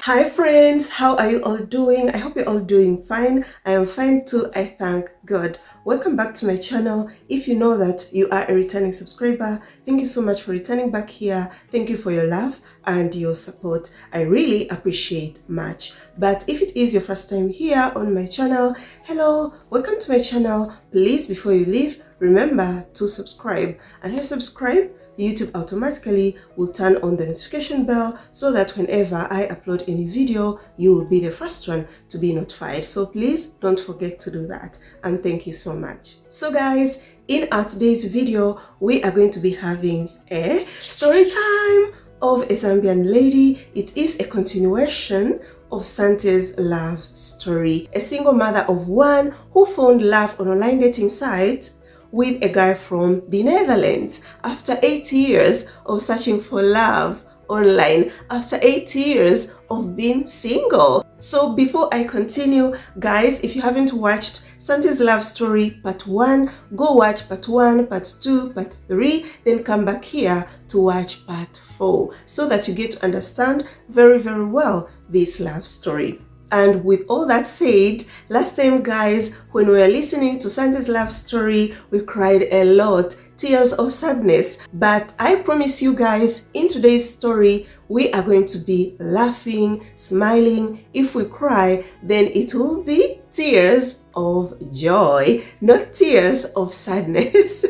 Hi friends, how are you all doing? I hope you're all doing fine. I am fine too, I thank God. Welcome back to my channel. If you know that you are a returning subscriber, thank you so much for returning back here. Thank you for your love and your support. I really appreciate much. But if it is your first time here on my channel, hello, welcome to my channel. Please, before you leave, remember to subscribe. And if you subscribe, YouTube automatically will turn on the notification bell so that whenever I upload any video, you will be the first one to be notified. So please don't forget to do that, and thank you so much. So guys, in our today's video, we are going to be having a story time of a Zambian lady. It is a continuation of Sante's love story. A single mother of one who found love on online dating sites with a guy from the Netherlands after 8 years of searching for love online, after 8 years of being single. So before I continue, guys, if you haven't watched Sante's love story part 1, go watch part 1, part 2, part 3, then come back here to watch part 4 so that you get to understand very well this love story. And with all that said, last time guys, when we were listening to Sante's love story, we cried a lot, tears of sadness. But I promise you guys, in today's story, we are going to be laughing, smiling. If we cry, then it will be tears of joy, not tears of sadness.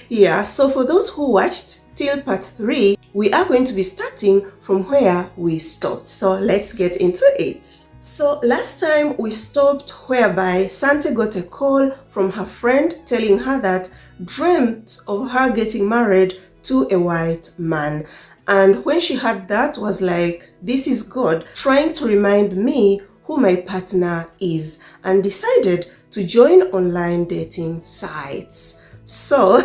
Yeah, so for those who watched till part 3, we are going to be starting from where we stopped. So let's get into it. So last time we stopped whereby Sante got a call from her friend telling her that dreamt of her getting married to a white man. And when she heard that, was like, this is God trying to remind me who my partner is, and decided to join online dating sites. So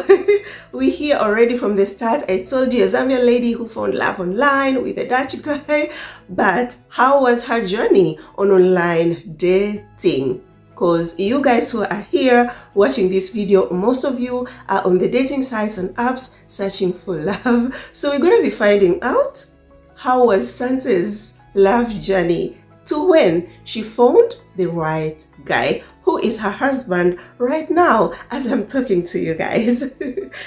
we hear already from the start, I told you, a Zambian lady who found love online with a Dutch guy. But how was her journey on online dating? Because you guys who are here watching this video, most of you are on the dating sites and apps searching for love. So we're going to be finding out how was Sante's love journey to when she found the right guy, who is her husband right now as I'm talking to you guys.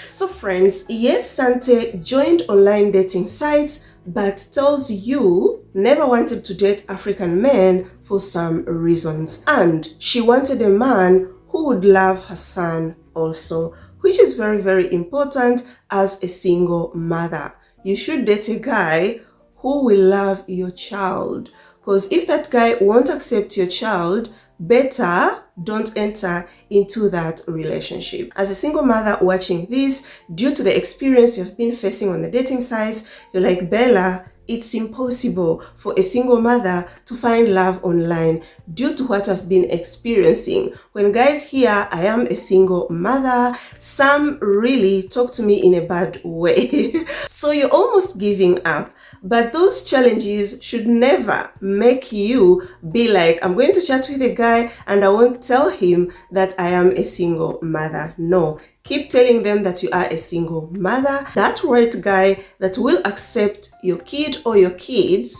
So friends, yes, Sante joined online dating sites, but tells you never wanted to date African men for some reasons. And she wanted a man who would love her son also, which is very important as a single mother. You should date a guy who will love your child. Because if that guy won't accept your child, better don't enter into that relationship. As a single mother watching this, due to the experience you've been facing on the dating sites, you're like, Bella, it's impossible for a single mother to find love online due to what I've been experiencing. When guys hear I am a single mother, some really talk to me in a bad way. So you're almost giving up. But those challenges should never make you be like, I'm going to chat with a guy and I won't tell him that I am a single mother. No. Keep telling them that you are a single mother. That right guy that will accept your kid or your kids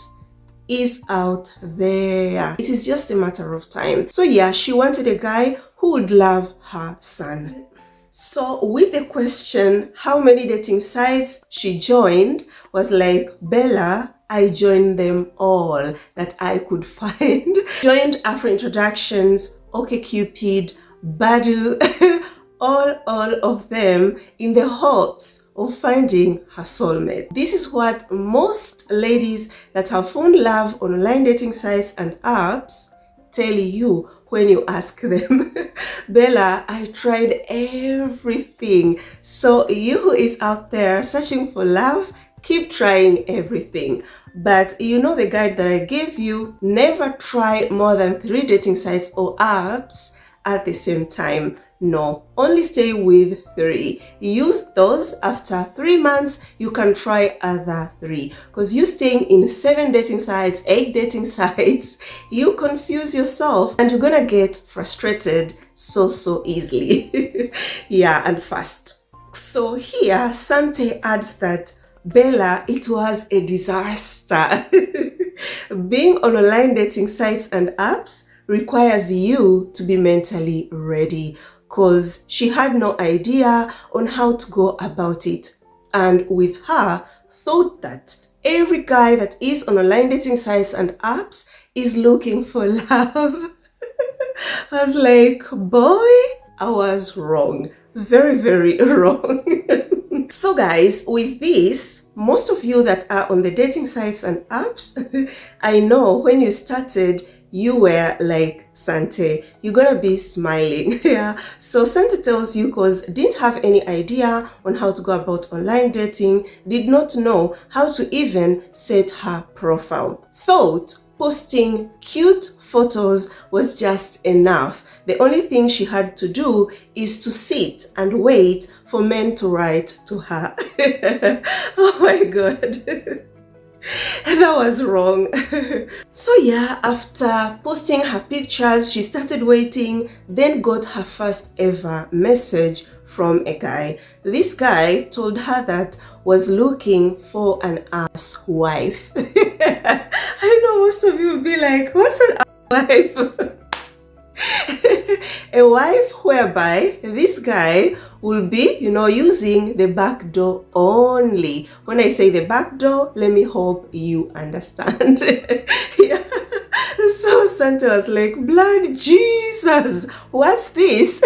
is out there. It is just a matter of time. So yeah, she wanted a guy who would love her son. So with the question, how many dating sites she joined, was like, Bella, I joined them all that I could find. Joined Afro Introductions, OkCupid, Badu, all of them in the hopes of finding her soulmate. This is what most ladies that have found love on online dating sites and apps tell you when you ask them. Bella, I tried everything. So you who is out there searching for love, keep trying everything. But you know the guide that I gave you, never try more than 3 dating sites or apps at the same time. No, only stay with 3. Use those. After 3 months, you can try other 3. Because you staying in 7 dating sites, 8 dating sites, you confuse yourself and you're gonna get frustrated so easily. Yeah, and fast. So here, Sante adds that, Bella, it was a disaster. Being on online dating sites and apps requires you to be mentally ready, because she had no idea on how to go about it. And with her, thought that every guy that is on online dating sites and apps is looking for love. I was like, boy, I was wrong. Very, very wrong. So guys, with this, most of you that are on the dating sites and apps, I know when you started, you were like Sante. You're gonna be smiling. Yeah. So Sante tells you, because didn't have any idea on how to go about online dating, did not know how to even set her profile. Thought posting cute photos was just enough. The only thing she had to do is to sit and wait for men to write to her. Oh my God. That was wrong. So yeah, after posting her pictures, she started waiting, then got her first ever message from a guy. This guy told her that was looking for an ass wife. I know most of you will be like, what's an ass wife? A wife whereby this guy will be, using the back door only. When I say the back door, let me hope you understand. Yeah. So Santa was like, blood Jesus, what's this?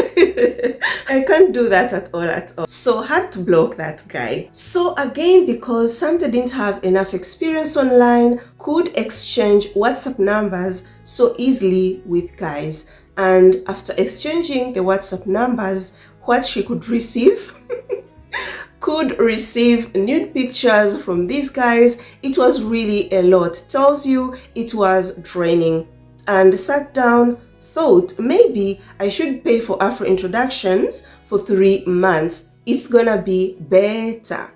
I can't do that at all. So had to block that guy. So again, because Santa didn't have enough experience online, could exchange WhatsApp numbers so easily with guys. And after exchanging the WhatsApp numbers, what she could receive could receive nude pictures from these guys. It was really a lot. Tells you it was draining. And sat down, thought maybe I should pay for Afro introductions for 3 months. It's gonna be better.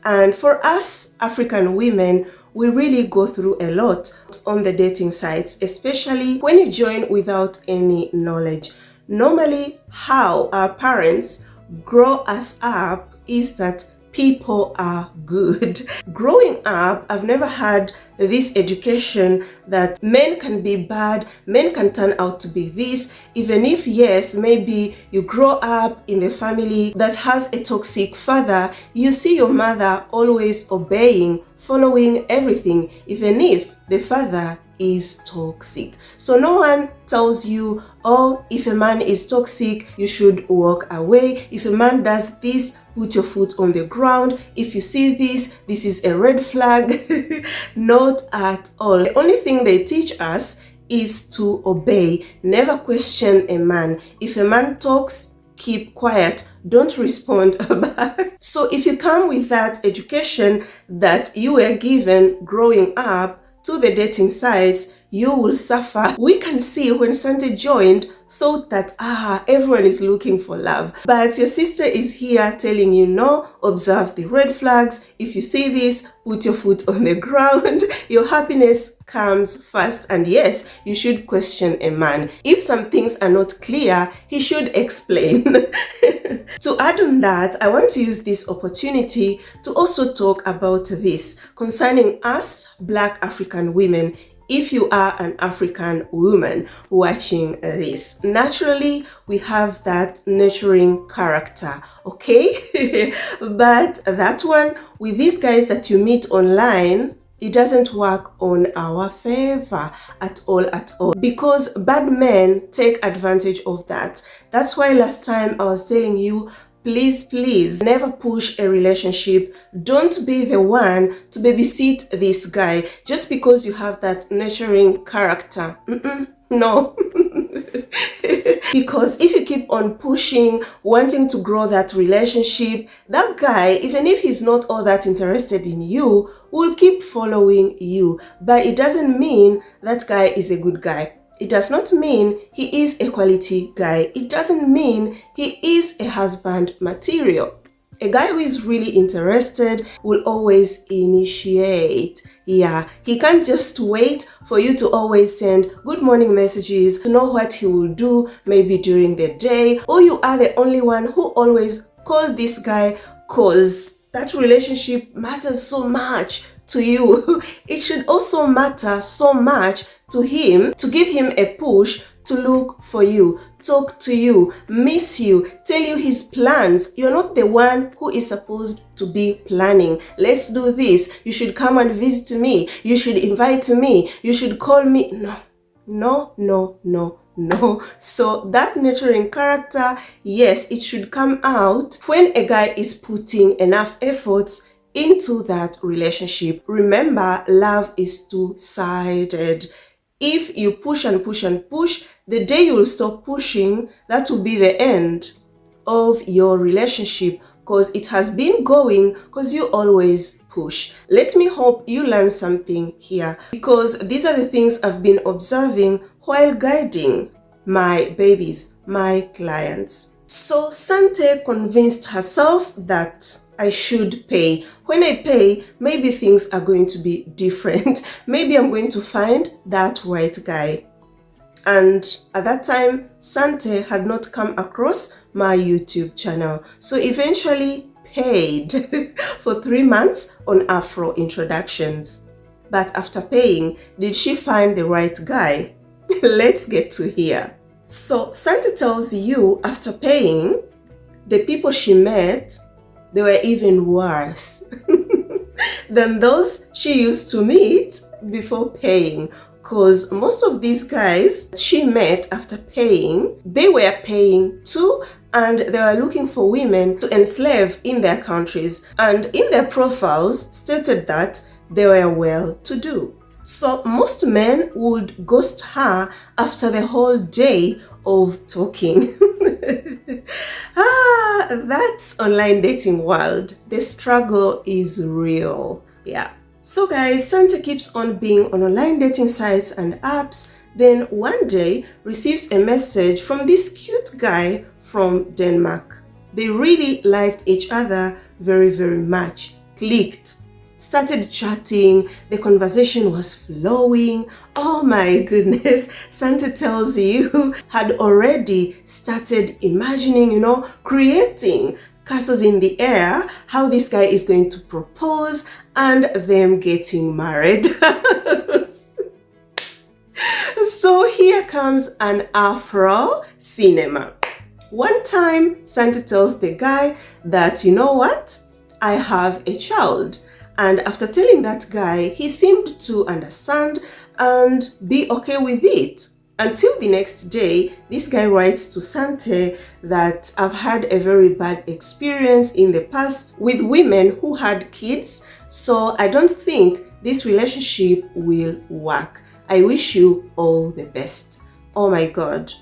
And for us African women, we really go through a lot on the dating sites, especially when you join without any knowledge. Normally, how our parents grow us up is that people are good. Growing up, I've never had this education that men can be bad, men can turn out to be this, even if, yes, maybe you grow up in a family that has a toxic father, you see your mother always obeying, following everything, even if the father is toxic. So no one tells you, oh, if a man is toxic, you should walk away. If a man does this, put your foot on the ground. If you see this, this is a red flag. Not at all. The only thing they teach us is to obey. Never question a man. If a man talks, keep quiet, don't respond back. So if you come with that education that you were given growing up to the dating sites, you will suffer. We can see when Sante joined, thought that everyone is looking for love, but your sister is here telling you, no, observe the red flags. If you see this, put your foot on the ground. Your happiness comes first, and yes, you should question a man. If some things are not clear, he should explain. To add on that, I want to use this opportunity to also talk about this concerning us Black African women. If you are an African woman watching this, naturally we have that nurturing character, okay? But that one with these guys that you meet online, it doesn't work on our favor at all, because bad men take advantage of that. That's why last time I was telling you, please never push a relationship. Don't be the one to babysit this guy just because you have that nurturing character. No. Because if you keep on pushing, wanting to grow that relationship, that guy, even if he's not all that interested in you, will keep following you. But it doesn't mean that guy is a good guy. It does not mean he is a quality guy. It doesn't mean he is a husband material. A guy who is really interested will always initiate. Yeah, he can't just wait for you to always send good morning messages to know what he will do maybe during the day, or you are the only one who always call this guy, cause that relationship matters so much to you, it should also matter so much to him to give him a push to look for you, talk to you, miss you, tell you his plans. You're not the one who is supposed to be planning. Let's do this. You should come and visit me. You should invite me. You should call me. No, no, no, no. No. So that nurturing character, yes, it should come out when a guy is putting enough efforts into that relationship. Remember, love is two-sided. If you push and push and push, the day you will stop pushing, that will be the end of your relationship, because it has been going because you always push. Let me hope you learn something here, because these are the things I've been observing while guiding my babies, my clients. So Sante convinced herself that I should pay. When I pay, maybe things are going to be different. Maybe I'm going to find that right guy. And at that time, Sante had not come across my YouTube channel. So eventually paid for 3 months on Afro introductions. But after paying, did she find the right guy? Let's get to here. So Sante tells you after paying, the people she met, they were even worse than those she used to meet before paying. Because most of these guys she met after paying, they were paying too, and they were looking for women to enslave in their countries, and in their profiles stated that they were well-to-do. So most men would ghost her after the whole day of talking. That's online dating world. The struggle is real. Yeah. So guys, Sante keeps on being on online dating sites and apps. Then one day receives a message from this cute guy from Denmark. They really liked each other very, very much. Clicked. Started chatting, the conversation was flowing. Oh my goodness, Sante tells you had already started imagining, creating castles in the air, how this guy is going to propose and them getting married. So here comes an Afro cinema. One time, Sante tells the guy that, you know what, I have a child. And after telling that guy, he seemed to understand and be okay with it. Until the next day, this guy writes to Sante that I've had a very bad experience in the past with women who had kids, so I don't think this relationship will work. I wish you all the best. Oh my God.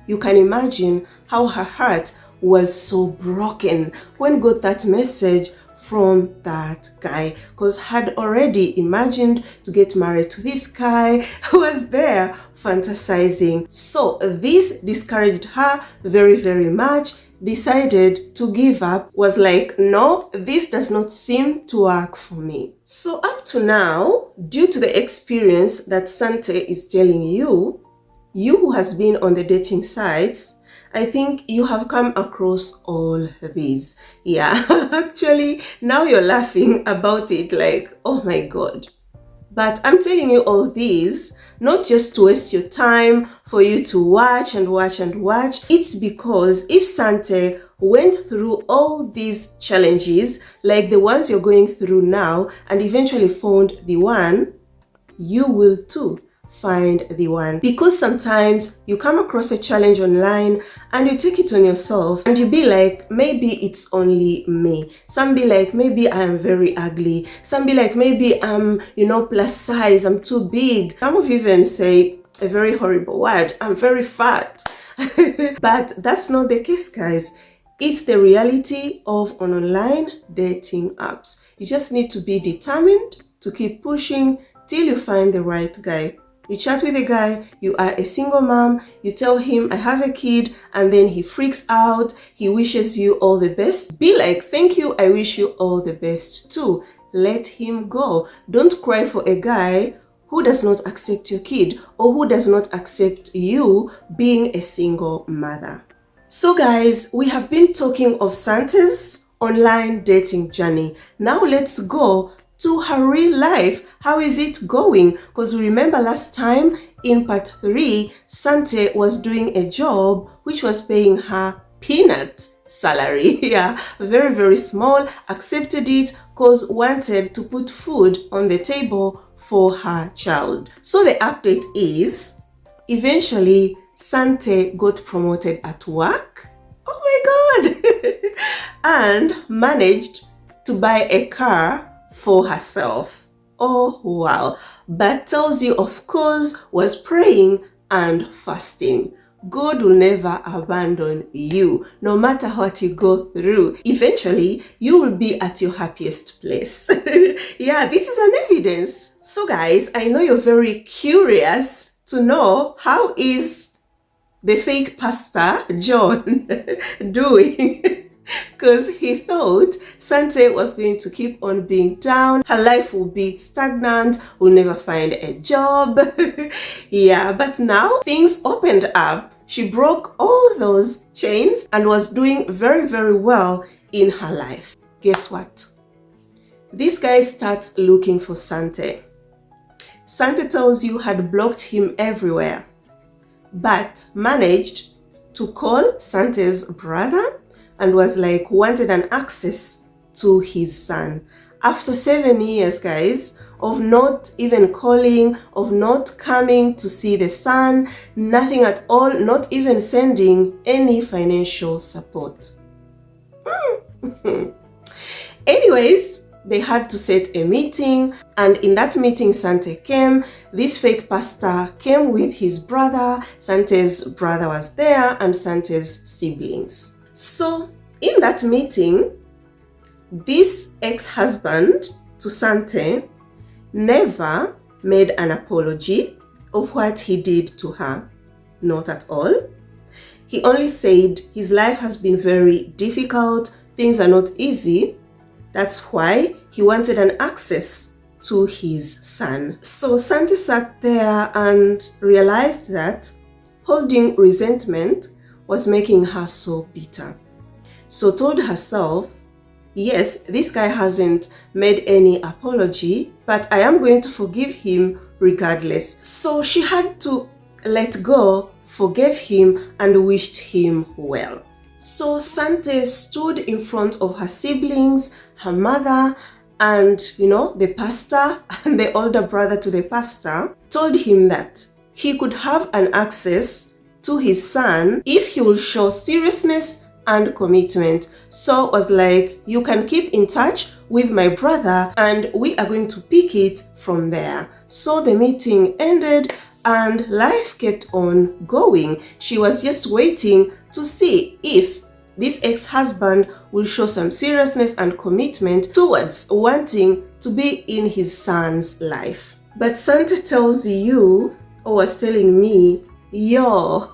You can imagine how her heart was so broken when got that message from that guy, because had already imagined to get married to this guy who was there fantasizing. So this discouraged her very, very much. Decided to give up, was like, no, this does not seem to work for me. So up to now, due to the experience that Sante is telling you, you who has been on the dating sites, I think you have come across all these. Yeah, actually, now you're laughing about it like, oh my God. But I'm telling you all these, not just to waste your time, for you to watch and watch and watch. It's because if Sante went through all these challenges, like the ones you're going through now, and eventually found the one, you will too find the one. Because sometimes you come across a challenge online and you take it on yourself and you be like, maybe it's only me. Some be like, maybe I am very ugly. Some be like, maybe I'm, plus size, I'm too big. Some of you even say a very horrible word, I'm very fat. But that's not the case, guys. It's the reality of an online dating apps. You just need to be determined to keep pushing till you find the right guy. You chat with a guy, you are a single mom, you tell him I have a kid, and then he freaks out, he wishes you all the best. Be like, thank you, I wish you all the best too. Let him go. Don't cry for a guy who does not accept your kid or who does not accept you being a single mother. So guys, we have been talking of Sante's online dating journey. Now let's go to her real life. How is it going? Because remember last time in part 3, Sante was doing a job which was paying her peanut salary. Yeah, very, very small. Accepted it because wanted to put food on the table for her child. So the update is, eventually Sante got promoted at work. Oh my God! And managed to buy a car for herself. Oh wow. But tells you, of course, was praying and fasting. God will never abandon you, no matter what you go through. Eventually, you will be at your happiest place. Yeah, this is an evidence. So guys, I know you're very curious to know how is the fake pastor John doing. Because he thought Sante was going to keep on being down, her life will be stagnant, will never find a job. Yeah, but now things opened up. She broke all those chains and was doing very, very well in her life. Guess what? This guy starts looking for Sante. Sante tells you had blocked him everywhere, but managed to call Sante's brother and was like wanted an access to his son. After 7 years, guys, of not even calling, of not coming to see the son, nothing at all, not even sending any financial support. Anyways, they had to set a meeting, and in that meeting Sante came. This fake pastor came with his brother. Sante's brother was there and Sante's siblings. So in that meeting, this ex-husband to Sante never made an apology of what he did to her. Not at all. He only said his life has been very difficult, things are not easy. That's why he wanted an access to his son. So Sante sat there and realized that holding resentment was making her so bitter. So told herself, yes, this guy hasn't made any apology, but I am going to forgive him regardless. So she had to let go, forgave him, and wished him well. So Sante stood in front of her siblings, her mother, and the pastor and the older brother to the pastor, told him that he could have an access to his son if he will show seriousness and commitment. So was like, you can keep in touch with my brother and we are going to pick it from there. So the meeting ended and life kept on going. She was just waiting to see if this ex-husband will show some seriousness and commitment towards wanting to be in his son's life. But Sante tells you, or was telling me, yo,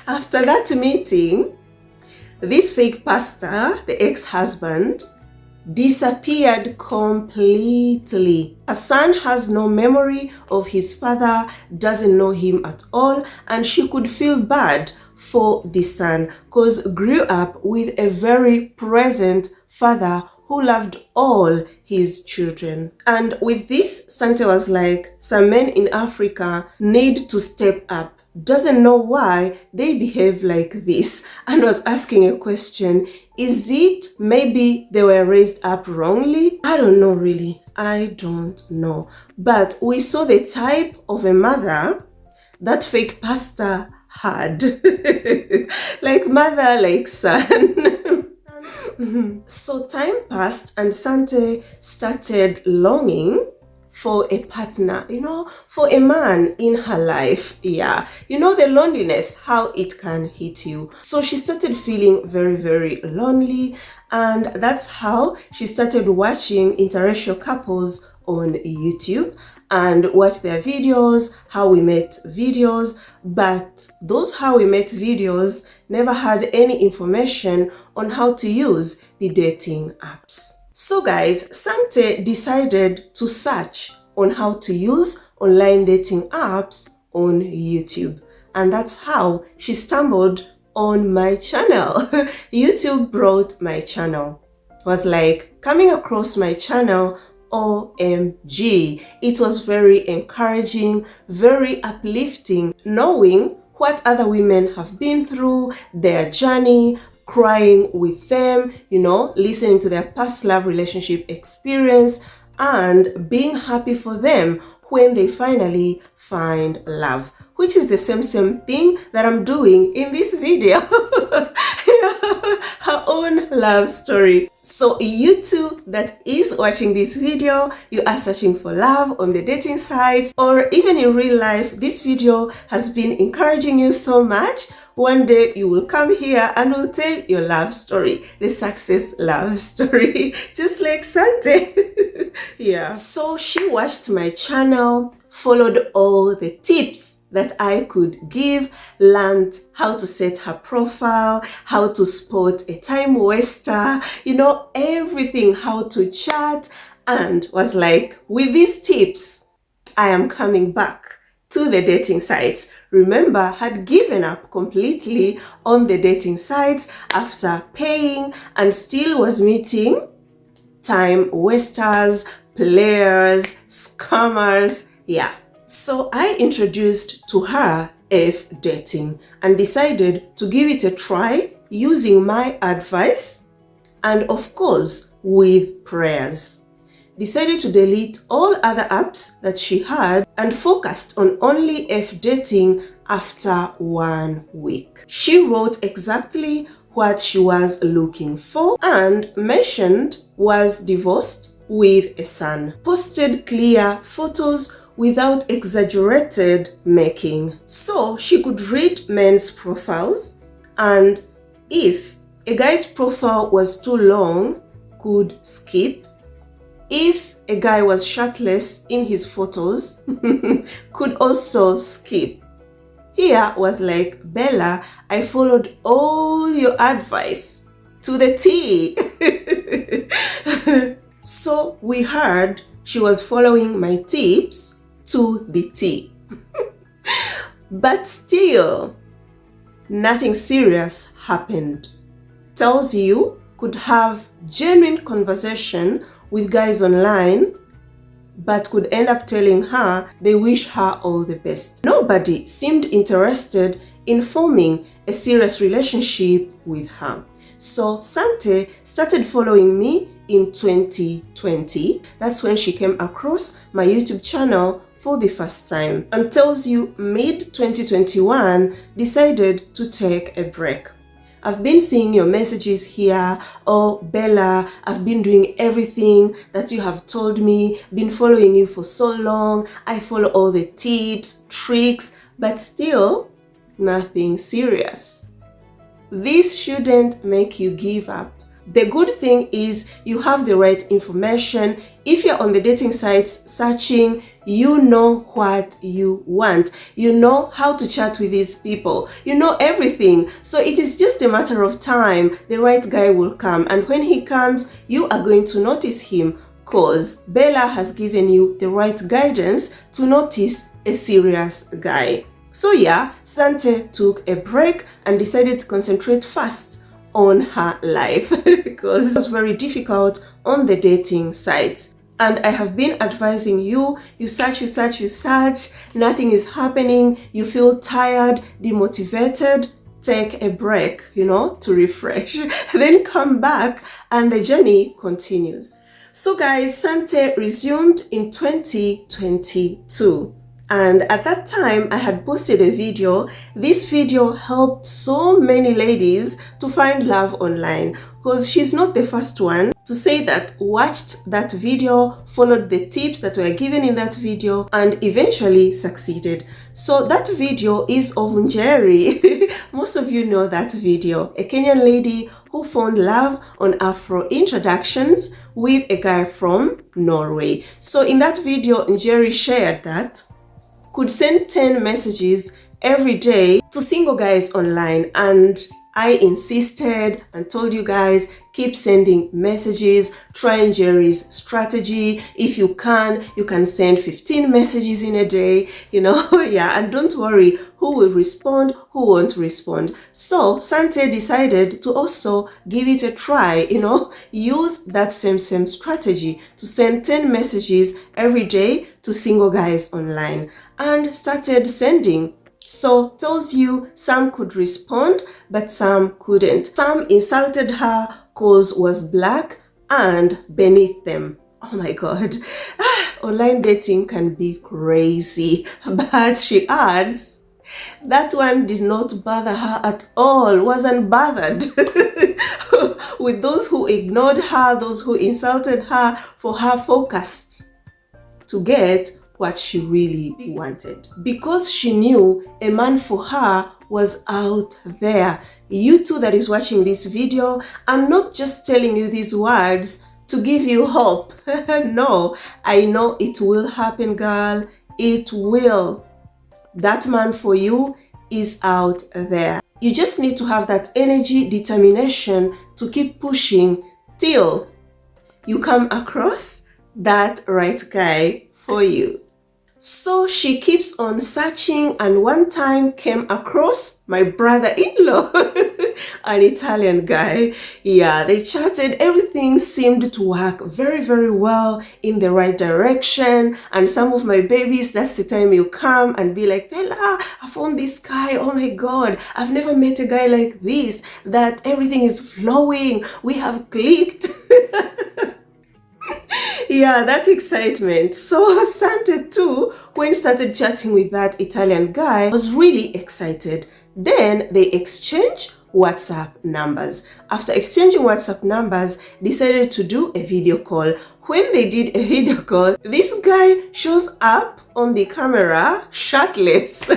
after that meeting, this fake pastor, the ex-husband, disappeared completely. Her son has no memory of his father, doesn't know him at all, and she could feel bad for the son because grew up with a very present father who loved all his children. And with this, Sante was like, some men in Africa need to step up. Doesn't know why they behave like this, and was asking a question. Is it maybe they were raised up wrongly? I don't know really. I don't know. But we saw the type of a mother that fake pastor had. Like mother, like son. So time passed and Sante started longing for a partner, for a man in her life. Yeah, the loneliness, how it can hit you. So she started feeling very, very lonely, and that's how she started watching interracial couples on YouTube and watch their videos, how we met videos. But those how we met videos never had any information on how to use the dating apps. So guys, Sante decided to search on how to use online dating apps on YouTube. And that's how she stumbled on my channel. YouTube brought my channel. Was like coming across my channel OMG. It was very encouraging, very uplifting, knowing what other women have been through, their journey, crying with them, listening to their past love relationship experience, and being happy for them when they finally find love, which is the same thing that I'm doing in this video. Her own love story. So you too that is watching this video, you are searching for love on the dating sites or even in real life, this video has been encouraging you so much. One day you will come here and will tell your love story, the success love story, just like Sante. Yeah. So she watched my channel, followed all the tips that I could give, learned how to set her profile, how to spot a time waster, everything, how to chat, and was like, with these tips, I am coming back to the dating sites. Remember, had given up completely on the dating sites after paying and still was meeting time wasters, players, scammers, yeah. So I introduced to her F-dating and decided to give it a try using my advice and of course with prayers. Decided to delete all other apps that she had and focused on only F-dating after 1 week. She wrote exactly what she was looking for and mentioned was divorced with a son. Posted clear photos without exaggerated making. So she could read men's profiles, and if a guy's profile was too long, could skip. If a guy was shirtless in his photos, could also skip. Here was like, Bella, I followed all your advice to the T. So we heard she was following my tips to the T. But still, nothing serious happened. Tells you could have genuine conversation with guys online, but could end up telling her they wish her all the best. Nobody seemed interested in forming a serious relationship with her. So Sante started following me in 2020. That's when she came across my YouTube channel for the first time, and tells you mid-2021 decided to take a break. I've been seeing your messages here. Oh, Bella, I've been doing everything that you have told me, been following you for so long. I follow all the tips, tricks, but still nothing serious. This shouldn't make you give up. The good thing is you have the right information. If you're on the dating sites searching, you know what you want. You know how to chat with these people. You know everything. So it is just a matter of time. The right guy will come. And when he comes, you are going to notice him because Bella has given you the right guidance to notice a serious guy. So yeah, Sante took a break and decided to concentrate first on her life because it was very difficult on the dating sites. And I have been advising you, you search, nothing is happening, you feel tired, demotivated, take a break, to refresh, then come back and the journey continues. So guys, Sante resumed in 2022. And at that time, I had posted a video. This video helped so many ladies to find love online because she's not the first one to say that watched that video, followed the tips that were given in that video, and eventually succeeded. So that video is of Njeri. Most of you know that video. A Kenyan lady who found love on Afro introductions with a guy from Norway. So in that video, Njeri shared that could send 10 messages every day to single guys online, and I insisted and told you guys, keep sending messages, trying Jerry's strategy. If you can send 15 messages in a day, yeah, and don't worry who will respond, who won't respond. So Sante decided to also give it a try, use that same strategy to send 10 messages every day to single guys online, and started sending. So tells you some could respond, but some couldn't. Some insulted her cause was black and beneath them. Oh my God, online dating can be crazy. But she adds, that one did not bother her at all, wasn't bothered with those who ignored her, those who insulted her, for her focused to get what she really wanted. Because she knew a man for her was out there. You too that is watching this video, I'm not just telling you these words to give you hope. No, I know it will happen, girl. It will. That man for you is out there. You just need to have that energy, determination to keep pushing till you come across that right guy for you. So she keeps on searching, and one time came across my brother-in-law, an Italian guy. Yeah, they chatted. Everything seemed to work very, very well in the right direction. And some of my babies, that's the time you come and be like, Bella, I found this guy. Oh my God, I've never met a guy like this, that everything is flowing. We have clicked. Yeah, that excitement. So Sante too, when started chatting with that Italian guy, was really excited. Then they exchanged WhatsApp numbers. After exchanging WhatsApp numbers, decided to do a video call. When they did a video call, this guy shows up on the camera shirtless.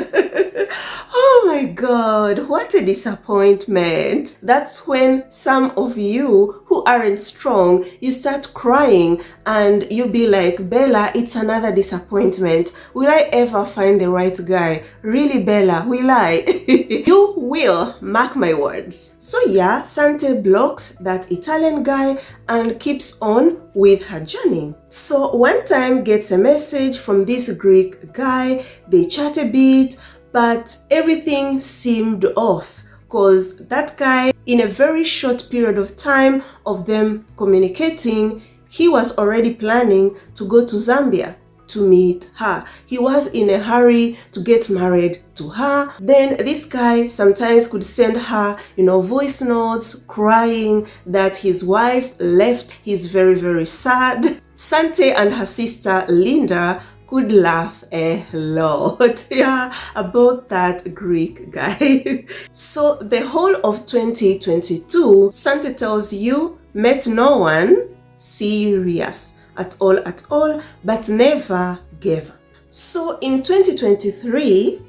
Oh my God, what a disappointment. That's when some of you who aren't strong, you start crying and you be like, Bella, it's another disappointment. Will I ever find the right guy? Really, Bella, will I? You will, mark my words. So yeah, Sante blocks that Italian guy and keeps on with her journey. So one time gets a message from this Greek guy. They chat a bit, but everything seemed off because that guy, in a very short period of time of them communicating, he was already planning to go to Zambia to meet her. He was in a hurry to get married to her. Then this guy sometimes could send her, voice notes crying that his wife left. He's very, very sad. Sante and her sister Linda could laugh a lot, yeah, about that Greek guy. So the whole of 2022, Sante tells you, met no one serious at all, but never gave up. So in 2023,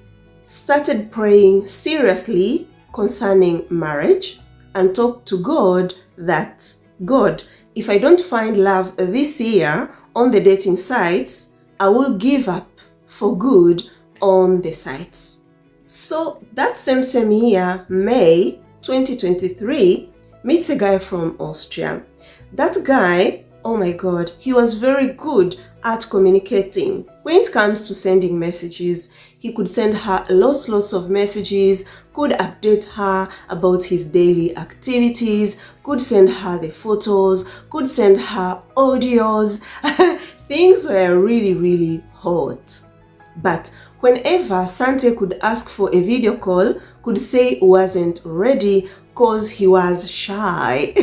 started praying seriously concerning marriage and talked to God that, God, if I don't find love this year on the dating sites, I will give up for good on the sites. So that same year, May 2023, meets a guy from Austria. That guy, oh my God, he was very good at communicating. When it comes to sending messages, he could send her lots of messages, could update her about his daily activities, could send her the photos, could send her audios. Things were really, really hot. But whenever Sante could ask for a video call, could say he wasn't ready because he was shy.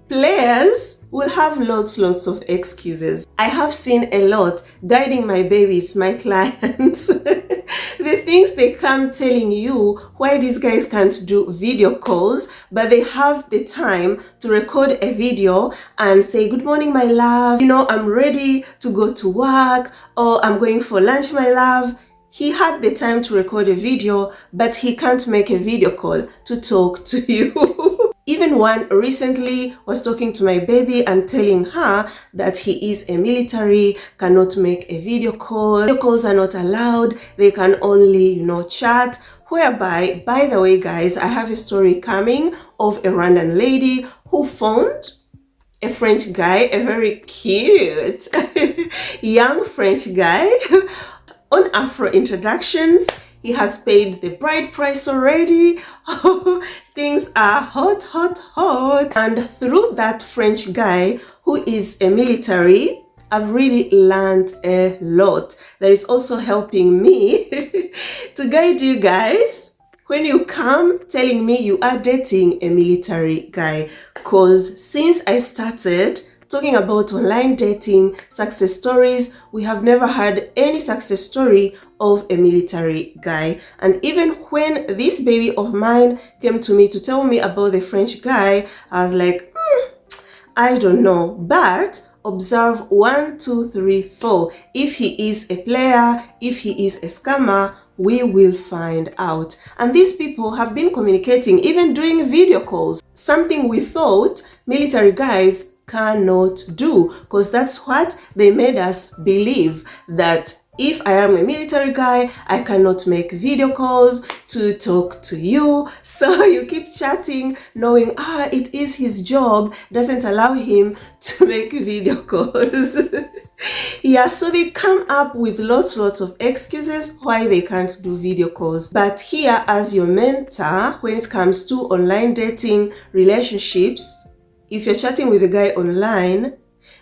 Players will have lots of excuses. I have seen a lot guiding my babies, my clients. The things they come telling you why these guys can't do video calls, but they have the time to record a video and say, good morning, my love. I'm ready to go to work, or I'm going for lunch, my love. He had the time to record a video, but he can't make a video call to talk to you. Even one recently was talking to my baby and telling her that he is a military, cannot make a video call. Video calls are not allowed. They can only, chat. whereby, by the way guys, I have a story coming of a Rwandan lady who found a French guy, a very cute young French guy. On Afro introductions, he has paid the bride price already. Things are hot, hot, hot. And through that French guy who is a military, I've really learned a lot that is also helping me to guide you guys when you come telling me you are dating a military guy. Because since I started talking about online dating success stories, we have never had any success story of a military guy. And even when this baby of mine came to me to tell me about the French guy, I was like, I don't know. But observe 1, 2, 3, 4. If he is a player, if he is a scammer, we will find out. And these people have been communicating, even doing video calls, something we thought military guys cannot do, because that's what they made us believe, that if I am a military guy, I cannot make video calls to talk to you. So you keep chatting knowing it is his job doesn't allow him to make video calls. Yeah, so they come up with lots of excuses why they can't do video calls. But here, as your mentor, when it comes to online dating relationships, if you're chatting with a guy online,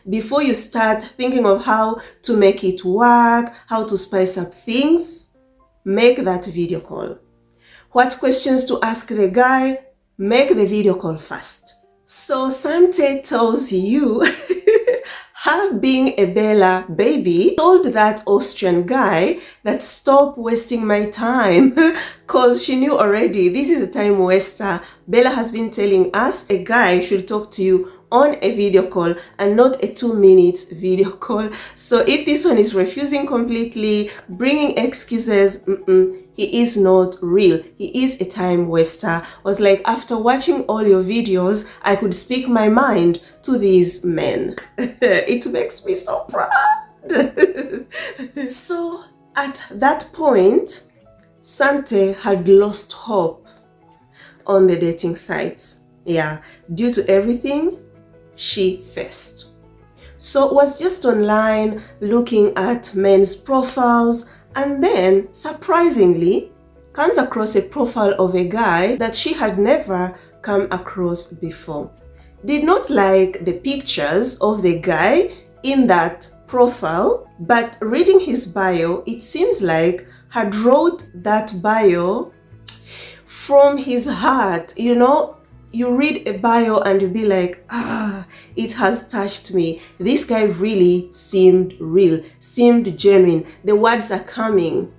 before you start thinking of how to make it work, how to spice up things, make that video call. What questions to ask the guy, make the video call first. So Sante tells you, her being a Bella baby, told that Austrian guy that stop wasting my time, because she knew already this is a time waster. Bella has been telling us a guy should talk to you on a video call and not a 2 minutes video call. So if this one is refusing completely, bringing excuses, he is not real. He is a time waster. Was like, after watching all your videos, I could speak my mind to these men. It makes me so proud. So at that point, Sante had lost hope on the dating sites. Yeah, due to everything she faced. So was just online looking at men's profiles, and then surprisingly comes across a profile of a guy that she had never come across before. Did not like the pictures of the guy in that profile, but reading his bio, it seems like had wrote that bio from his heart. You know, you read a bio and you'll be like, it has touched me. This guy really seemed real, seemed genuine. The words are coming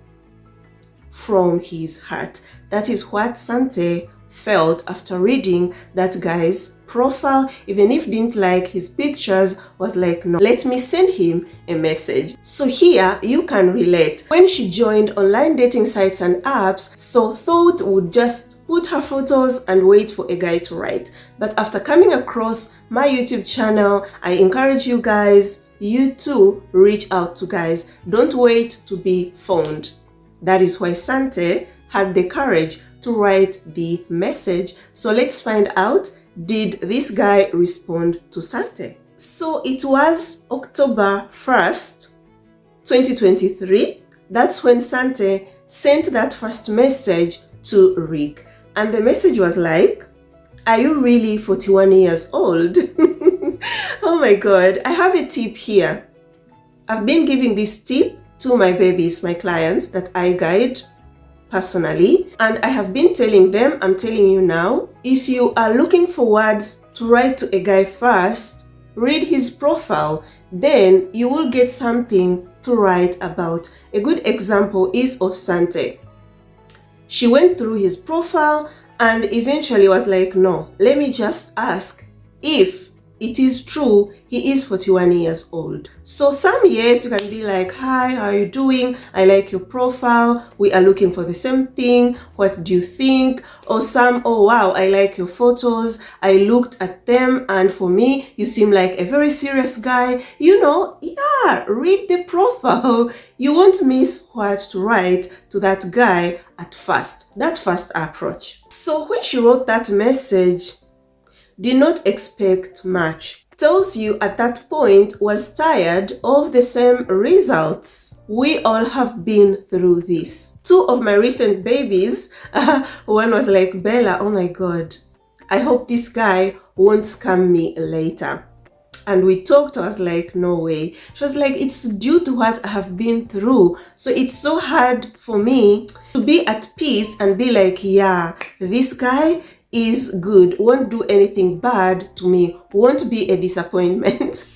from his heart. That is what Sante felt after reading that guy's profile. Even if didn't like his pictures, was like, no, let me send him a message. So here you can relate. When she joined online dating sites and apps, so thought would just put her photos and wait for a guy to write. But after coming across my YouTube channel, I encourage you guys, you too, reach out to guys. Don't wait to be found. That is why Sante had the courage to write the message. So let's find out, did this guy respond to Sante? So it was October 1st, 2023. That's when Sante sent that first message to Rick. And the message was like, are you really 41 years old? Oh my God, I have a tip here. I've been giving this tip to my babies, my clients that I guide personally. And I have been telling them, I'm telling you now, if you are looking for words to write to a guy first, read his profile, then you will get something to write about. A good example is of Sante. She went through his profile and eventually was like, no, let me just ask if it is true, he is 41 years old. So some years you can be like, hi, how are you doing? I like your profile. We are looking for the same thing. What do you think? Or some, oh wow, I like your photos. I looked at them and for me, you seem like a very serious guy. You know, yeah, read the profile. You won't miss what to write to that guy at first, that first approach. So when she wrote that message, did not expect much. Tells you at that point was tired of the same results. We all have been through this. Two of my recent babies, one was like, Bella, oh my God, I hope this guy won't scam me later. And we talked, I was like, no way. She was like, it's due to what I have been through. So it's so hard for me to be at peace and be like, yeah, this guy is good, won't do anything bad to me, won't be a disappointment.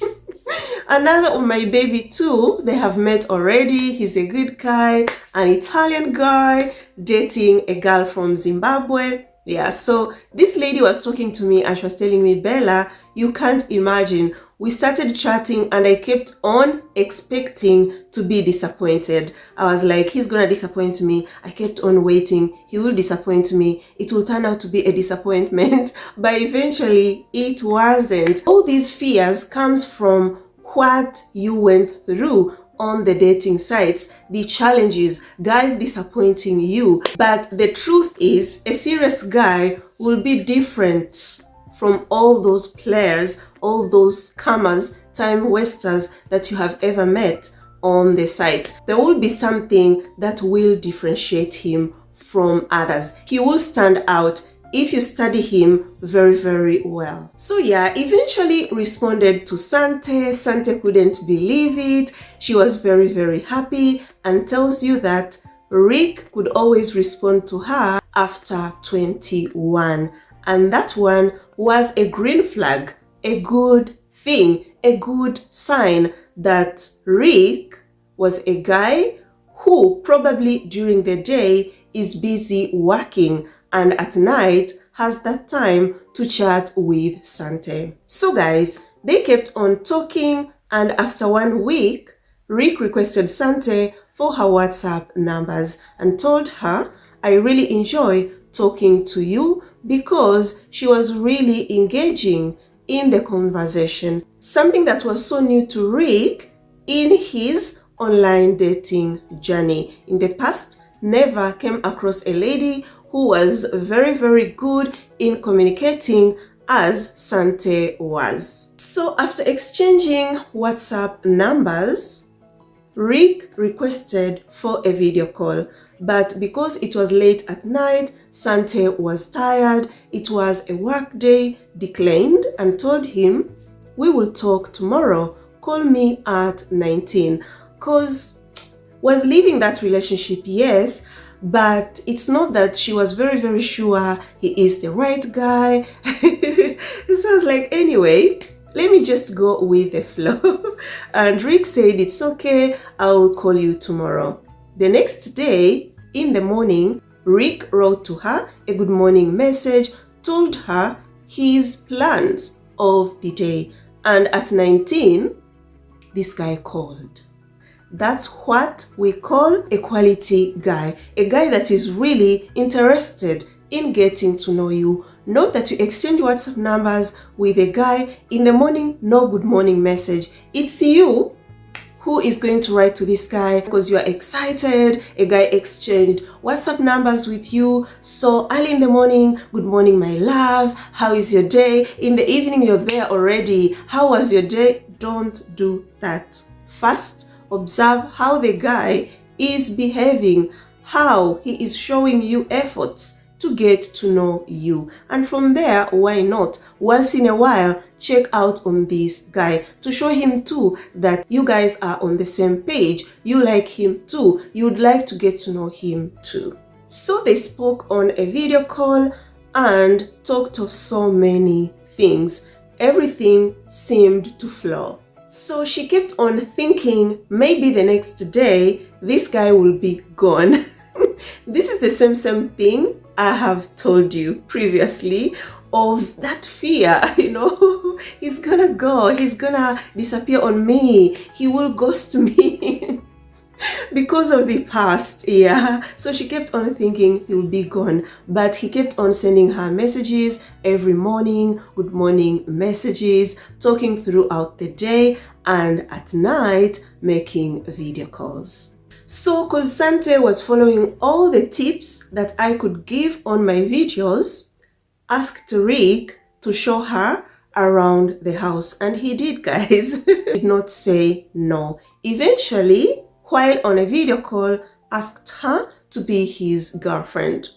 Another of my baby too, they have met already. He's a good guy, an Italian guy dating a girl from Zimbabwe. Yeah, so this lady was talking to me and she was telling me, Bella, you can't imagine. We started chatting and I kept on expecting to be disappointed. I was like, he's gonna disappoint me. I kept on waiting. He will disappoint me. It will turn out to be a disappointment. But eventually it wasn't. All these fears comes from what you went through on the dating sites, the challenges, guys disappointing you. But the truth is, a serious guy will be different from all those players, all those scammers, time wasters that you have ever met on the sites. There will be something that will differentiate him from others. He will stand out if you study him very, very well. So yeah, eventually responded to Sante. Sante couldn't believe it. She was very, very happy and tells you that Rick could always respond to her after 21. And that one was a green flag, a good thing, a good sign that Rick was a guy who probably during the day is busy working and at night has that time to chat with Sante. So guys, they kept on talking and after 1 week, Rick requested Sante for her WhatsApp numbers and told her, I really enjoy talking to you, because she was really engaging in the conversation. Something that was so new to Rick in his online dating journey. In the past, never came across a lady who was very, very good in communicating as Sante was. So after exchanging WhatsApp numbers, Rick requested for a video call, but because it was late at night, Sante was tired, it was a work day, declined and told him, we will talk tomorrow, call me at 19. Cause was leaving that relationship, yes, but it's not that she was very, very sure he is the right guy. It sounds like, anyway, let me just go with the flow. And Rick said, it's okay, I will call you tomorrow. The next day, in the morning, Rick wrote to her a good morning message, told her his plans of the day. And at 19, this guy called. That's what we call a quality guy. A guy that is really interested in getting to know you. Note that you exchange WhatsApp numbers with a guy in the morning, no good morning message. It's you who is going to write to this guy because you are excited. A guy exchanged WhatsApp numbers with you. So early in the morning, good morning, my love. How is your day? In the evening, you're there already. How was your day? Don't do that. First, observe how the guy is behaving, how he is showing you efforts to get to know you. And from there, why not? Once in a while, check out on this guy to show him too that you guys are on the same page. You like him too. You'd like to get to know him too. So they spoke on a video call and talked of so many things. Everything seemed to flow. So she kept on thinking maybe the next day, this guy will be gone. This is the same thing I have told you previously of that fear, he's gonna go, he's gonna disappear on me, he will ghost me. Because of the past, yeah. So she kept on thinking he would be gone, but he kept on sending her messages every morning, good morning messages, talking throughout the day, and at night making video calls. So because Sante was following all the tips that I could give on my videos, asked Rick to show her around the house, and he did, guys. Did not say no. Eventually, while on a video call, asked her to be his girlfriend.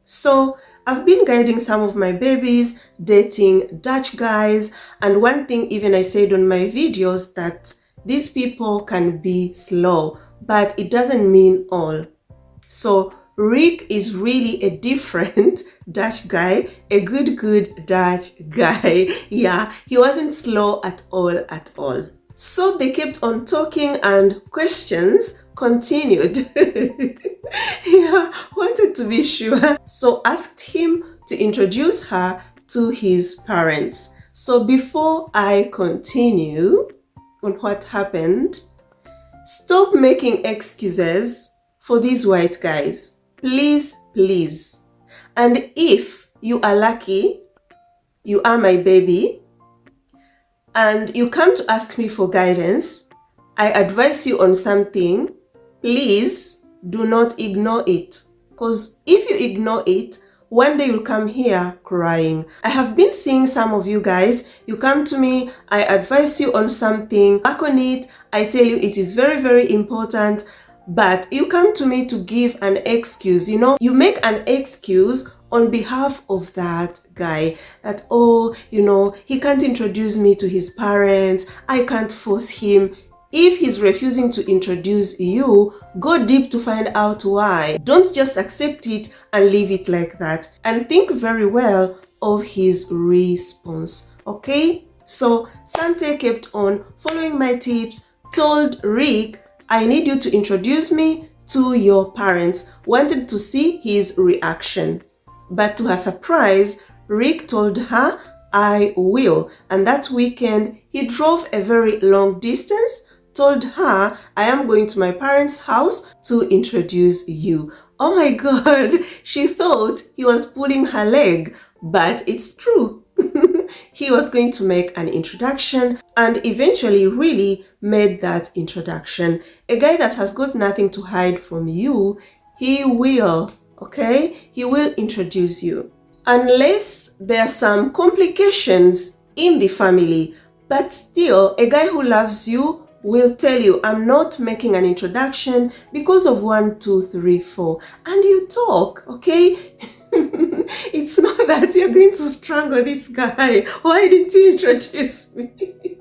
So I've been guiding some of my babies dating Dutch guys, and one thing even I said on my videos that these people can be slow, but it doesn't mean all. So Rick is really a different Dutch guy, a good Dutch guy. Yeah, he wasn't slow at all. So they kept on talking and questions continued. Yeah, wanted to be sure. So asked him to introduce her to his parents. So before I continue on what happened, stop making excuses for these white guys. Please, please. And if you are lucky, you are my baby, and you come to ask me for guidance, I advise you on something, please do not ignore it. Because if you ignore it, one day you'll come here crying. I have been seeing some of you guys, you come to me, I advise you on something, back on it, I tell you it is very important, but you come to me to give an excuse. You know, you make an excuse on behalf of that guy that, oh, you know, he can't introduce me to his parents, I can't force him. If he's refusing to introduce you, go deep to find out why. Don't just accept it and leave it like that. And think very well of his response, okay? So Sante kept on following my tips, told Rick, I need you to introduce me to your parents, wanted to see his reaction. But to her surprise, Rick told her, I will. And that weekend, he drove a very long distance, told her, I am going to my parents' house to introduce you. Oh my God, she thought he was pulling her leg, but it's true. He was going to make an introduction and eventually really made that introduction. A guy that has got nothing to hide from you, he will, okay? He will introduce you. Unless there are some complications in the family, but still a guy who loves you will tell you, I'm not making an introduction because of 1, 2, 3, 4. And you talk, okay? It's not that you're going to strangle this guy. Why didn't you introduce me?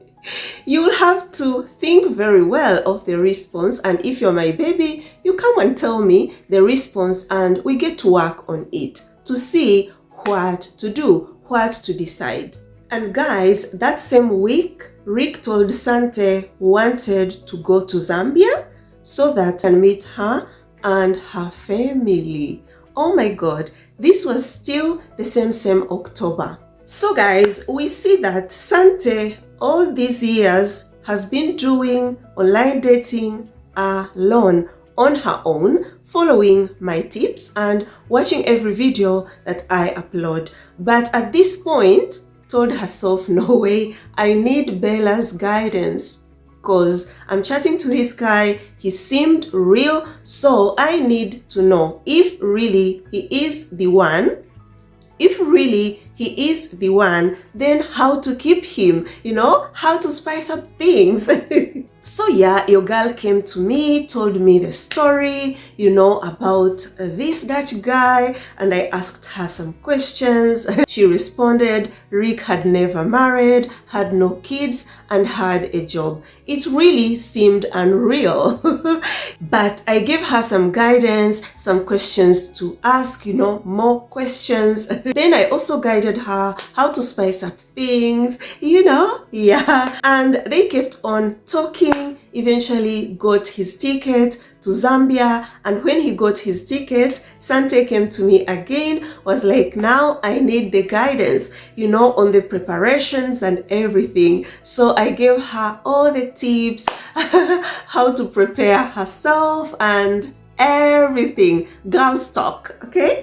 You'll have to think very well of the response, and if you're my baby, you come and tell me the response and we get to work on it to see what to do, what to decide. And guys, that same week, Rick told Sante wanted to go to Zambia so that he can meet her and her family. Oh my God, this was still the same October. So guys, we see that Sante all these years has been doing online dating alone on her own, following my tips and watching every video that I upload. But at this point, told herself, no way, I need Bella's guidance because I'm chatting to this guy, he seemed real, so I need to know if really he is the one. If really he is the one, then how to keep him, you know, how to spice up things. So yeah, your girl came to me, told me the story, you know, about this Dutch guy, and I asked her some questions. She responded, Rick had never married, had no kids, and had a job. It really seemed unreal. But I gave her some guidance, some questions to ask, you know, more questions. Then I also guided her how to spice up things, you know, yeah. And they kept on talking, eventually got his ticket to Zambia. And when he got his ticket, Sante came to me again, was like, now I need the guidance, on the preparations and everything. So I gave her all the tips, how to prepare herself and everything. Girl talk, okay?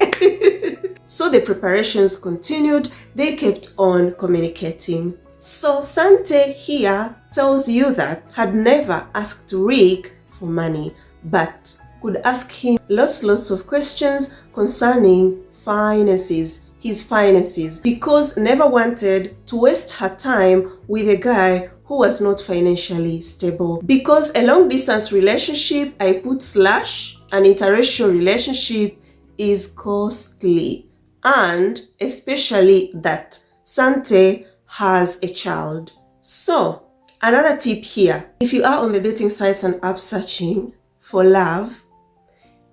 So the preparations continued. They kept on communicating. So Sante here tells you that had never asked Rick for money, but could ask him lots of questions concerning finances, his finances, because never wanted to waste her time with a guy who was not financially stable. Because a long distance relationship, I put slash, an interracial relationship is costly, and especially that Sante has a child. So another tip here, if you are on the dating sites and apps searching for love,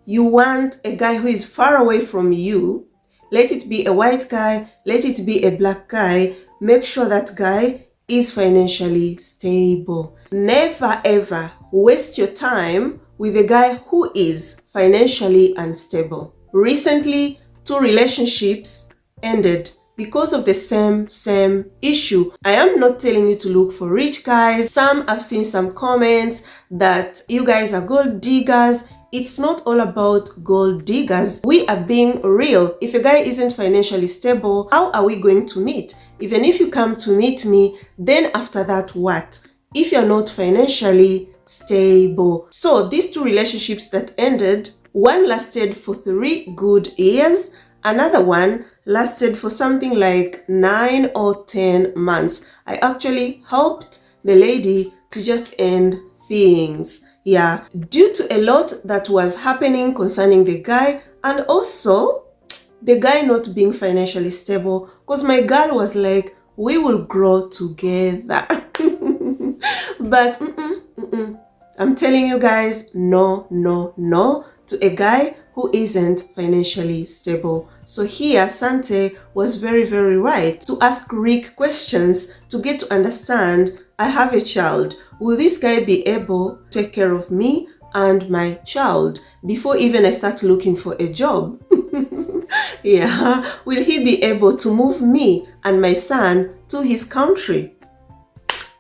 you want a guy who is far away from you. Let it be a white guy, let it be a black guy. Make sure that guy is financially stable. Never ever waste your time with a guy who is financially unstable. Recently, 2 relationships ended because of the same issue. I am not telling you to look for rich guys. I've seen some comments that you guys are gold diggers. It's not all about gold diggers. We are being real. If a guy isn't financially stable, how are we going to meet? Even if you come to meet me, then after that, what? If you're not financially stable. So these 2 relationships that ended, one lasted for 3 good years. Another one lasted for something like 9 or 10 months. I actually helped the lady to just end things. Yeah, due to a lot that was happening concerning the guy, and also the guy not being financially stable, because my girl was like, we will grow together. But I'm telling you guys, no to a guy who isn't financially stable. So here Sante was very right to ask Rick questions to get to understand, I have a child. Will this guy be able to take care of me and my child before even I start looking for a job? Yeah, will he be able to move me and my son to his country?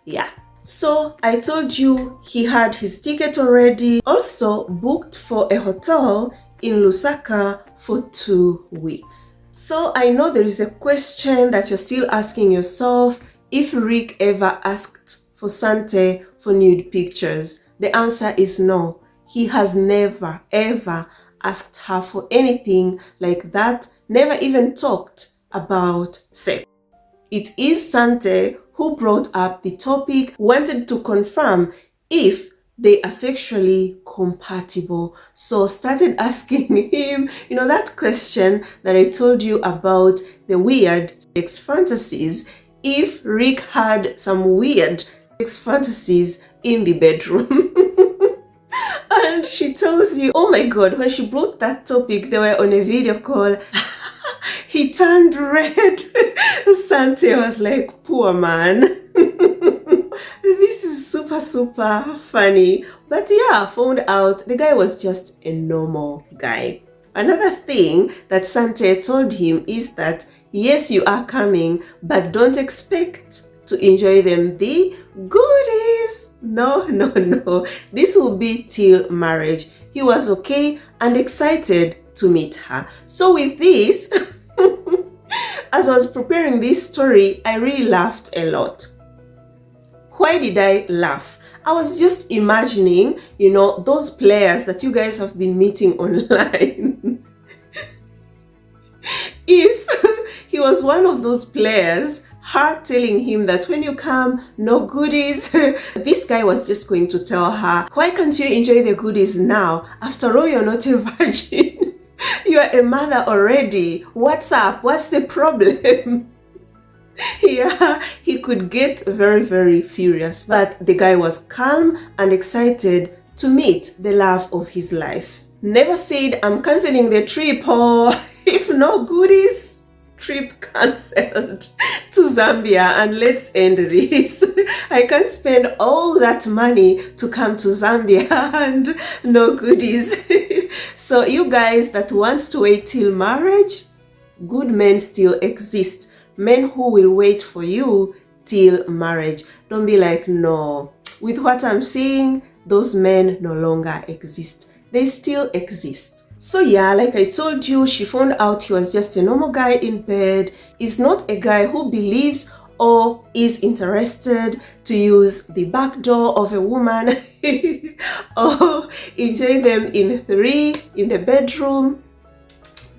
Yeah. So I told you he had his ticket already, also booked for a hotel in Lusaka for 2 weeks. So I know there is a question that you're still asking yourself, if Rick ever asked for Sante for nude pictures. The answer is no. He has never ever asked her for anything like that, never even talked about sex. It is Sante who brought up the topic, wanted to confirm if they are sexually compatible. So started asking him, that question that I told you about, the weird sex fantasies, if Rick had some weird sex fantasies in the bedroom. And she tells you, oh my God, when she brought that topic, they were on a video call. He turned red. Sante was like, poor man. This is super funny. But yeah, found out the guy was just a normal guy. Another thing that Sante told him is that, yes, you are coming, but don't expect to enjoy them the goodies. No. This will be till marriage. He was okay and excited to meet her. So with this, as I was preparing this story, I really laughed a lot. Why did I laugh? I was just imagining, those players that you guys have been meeting online. If he was one of those players, her telling him that when you come, no goodies. This guy was just going to tell her, why can't you enjoy the goodies now? After all, you're not a virgin. You are a mother already. What's up? What's the problem? Yeah, he could get very furious, but the guy was calm and excited to meet the love of his life. Never said, I'm canceling the trip or if no goodies. trip cancelled to Zambia, and let's end this. I can't spend all that money to come to Zambia and no goodies. So you guys that wants to wait till marriage, good men still exist. Men who will wait for you till marriage. Don't be like, no. With what I'm seeing, those men no longer exist. They still exist. So yeah, like I told you, she found out he was just a normal guy in bed. He's not a guy who believes or is interested to use the back door of a woman or enjoy them in three in the bedroom.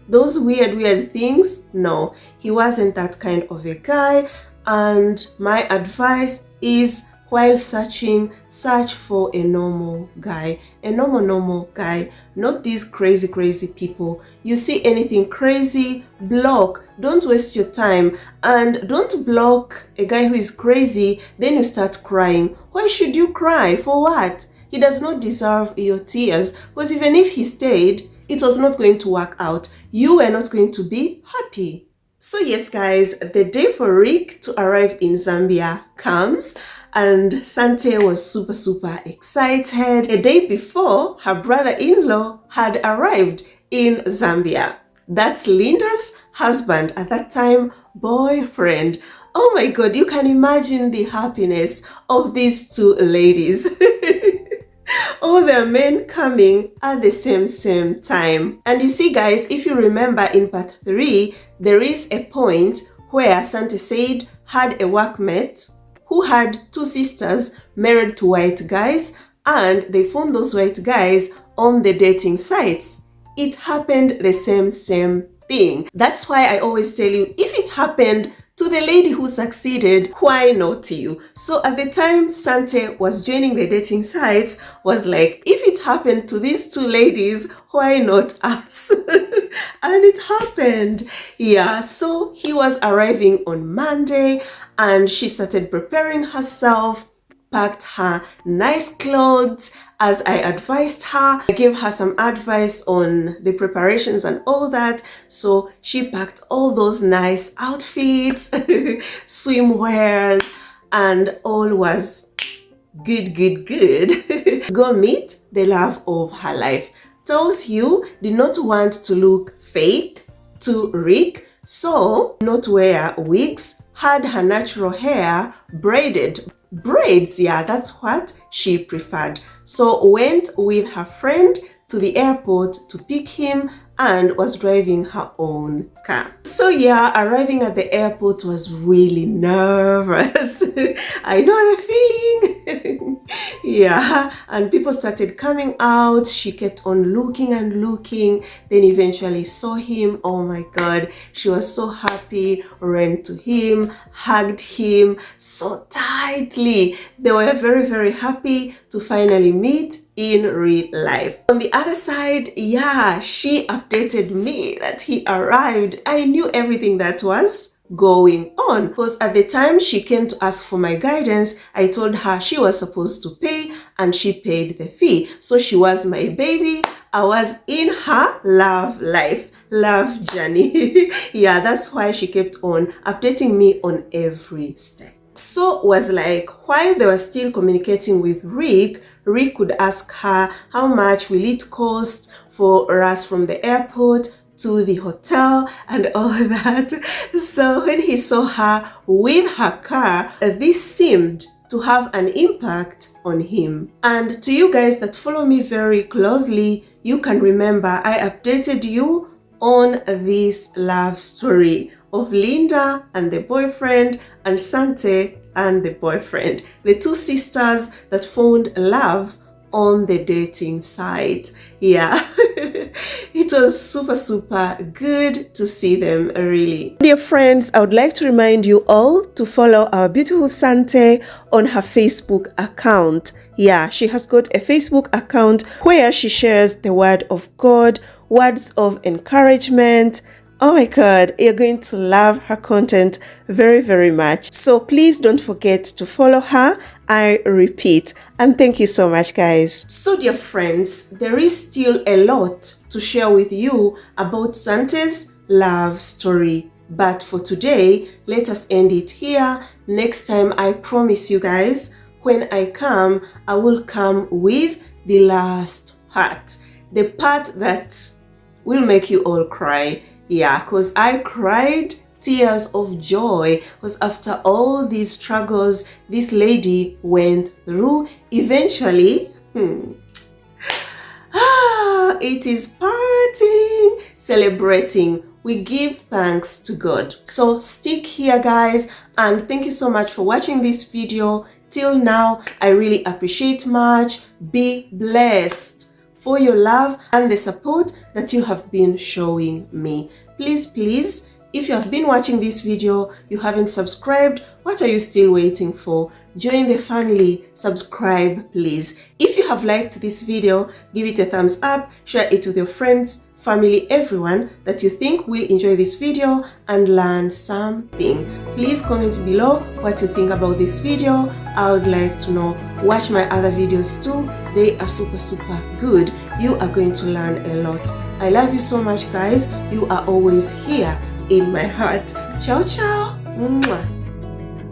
Those weird things, no, he wasn't that kind of a guy. And my advice is, while searching, search for a normal guy, a normal guy, not these crazy people. You see anything crazy, block. Don't waste your time, and don't block a guy who is crazy, then you start crying. Why should you cry? For what? He does not deserve your tears, because even if he stayed, it was not going to work out. You were not going to be happy. So yes guys, the day for Rick to arrive in Zambia comes, and Sante was super excited. A day before, her brother-in-law had arrived in Zambia. That's Linda's husband, at that time boyfriend. Oh my god, you can imagine the happiness of these two ladies. All their men coming at the same time. And you see guys, if you remember in part 3, there is a point where Sante said had a workmate who had two sisters married to white guys, and they found those white guys on the dating sites. It happened the same thing. That's why I always tell you, if it happened to the lady who succeeded, why not you? So at the time Sante was joining the dating sites, was like, if it happened to these two ladies, why not us? And it happened. Yeah, so he was arriving on Monday, and she started preparing herself, packed her nice clothes as I advised her. I gave her some advice on the preparations and all that. So she packed all those nice outfits, swimwears, and all was good. Go meet the love of her life. Tells you did not want to look fake to Rick, so not wear wigs, had her natural hair braided. Braids, yeah, that's what she preferred. So went with her friend to the airport to pick him and was driving her own car. So yeah, arriving at the airport was really nervous. I know the feeling. Yeah, and people started coming out. She kept on looking and looking, then eventually saw him. Oh my god, she was so happy, ran to him, hugged him so tightly. They were very happy to finally meet in real life. On the other side, yeah, she updated me that he arrived. I knew everything that was going on, because at the time she came to ask for my guidance, I told her she was supposed to pay, and she paid the fee. So she was my baby. I was in her love life, love journey. Yeah, that's why she kept on updating me on every step. So was like, while they were still communicating with Rick could ask her how much will it cost for us from the airport to the hotel and all that. So when he saw her with her car, this seemed to have an impact on him. And to you guys that follow me very closely, you can remember I updated you on this love story of Linda and the boyfriend and Sante and the boyfriend, the two sisters that found love on the dating site. Yeah, it was super good to see them, really. Dear friends, I would like to remind you all to follow our beautiful Sante on her Facebook account. Yeah, she has got a Facebook account where she shares the word of God, words of encouragement. Oh my god, you're going to love her content very much. So please don't forget to follow her, I repeat. And thank you so much, guys. So dear friends, there is still a lot to share with you about Sante's love story. But for today, let us end it here. Next time, I promise you guys, when I come, I will come with the last part. The part that will make you all cry. Yeah, because I cried tears of joy, because after all these struggles this lady went through, eventually, it is partying, celebrating. We give thanks to God. So stick here, guys, and thank you so much for watching this video. Till now, I really appreciate much. Be blessed for your love and the support that you have been showing me. Please, if you have been watching this video, you haven't subscribed, what are you still waiting for? Join the family, subscribe please. If you have liked this video, give it a thumbs up, share it with your friends, family, everyone that you think will enjoy this video and learn something. Please comment below what you think about this video. I would like to know. Watch my other videos too. They are super good. You are going to learn a lot. I love you so much, guys. You are always here in my heart. Ciao, ciao. Mwah.